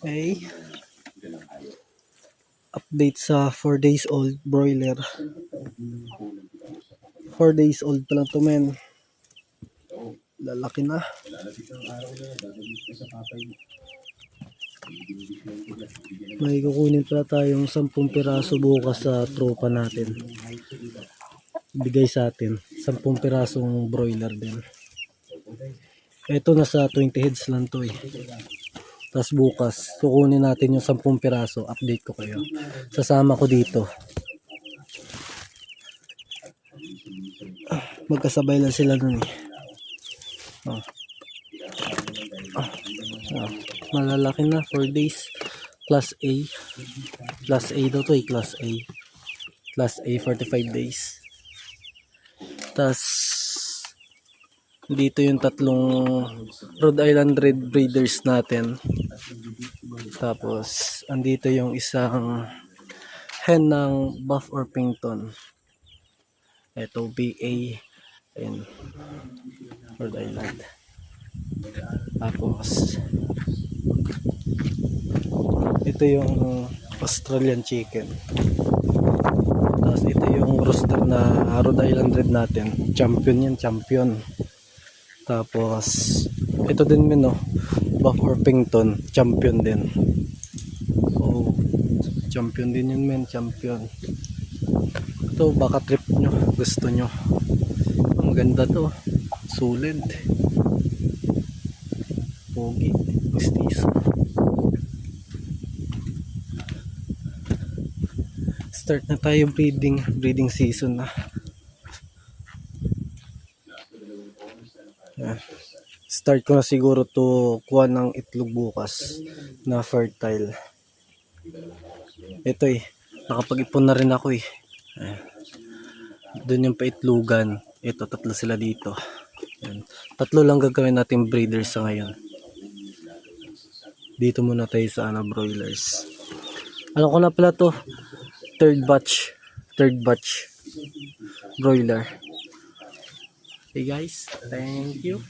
Okay. Update sa 4 days old broiler. 4 days old pa lang to, men. Lalaki na. May kukunin pala tayong 10 piraso bukas sa tropa natin. Bigay sa atin 10 pirasong broiler din. Ito nasa 20 heads lang to eh. Tapos bukas kukunin natin yung 10 piraso. Update ko kayo. Sasama ko dito. Magkasabay lang sila nun eh. Malalaki na, 4 days. Class A. Class A daw to eh, Class A. Class A, 45 days. Tas dito yung tatlong Rhode Island Red breeders natin. Tapos andito yung isang hen ng Buff Orpington. Ito BA. Ayan, Rhode Island. Tapos ito yung Australian chicken. Tapos ito yung rooster na Rhode Island Red natin. Champion yan, champion. Tapos ito din men, no? Buff Orpington, champion din. Oh, champion din yun men, champion. Ito baka trip nyo, gusto nyo. Ang ganda to, sulit. Pogi, gustiso. Start na tayo breeding season na. Start ko na siguro to kuha ng itlog bukas na fertile. Ito eh, nakapag-ipon na rin ako eh. Doon yung paitlugan. Ito, tatlo sila dito. Ayan. Tatlo lang gagawin natin breeders sa ngayon. Dito muna tayo sa broilers. Ano ko na pala to? Third batch broiler. Okay guys, thank you.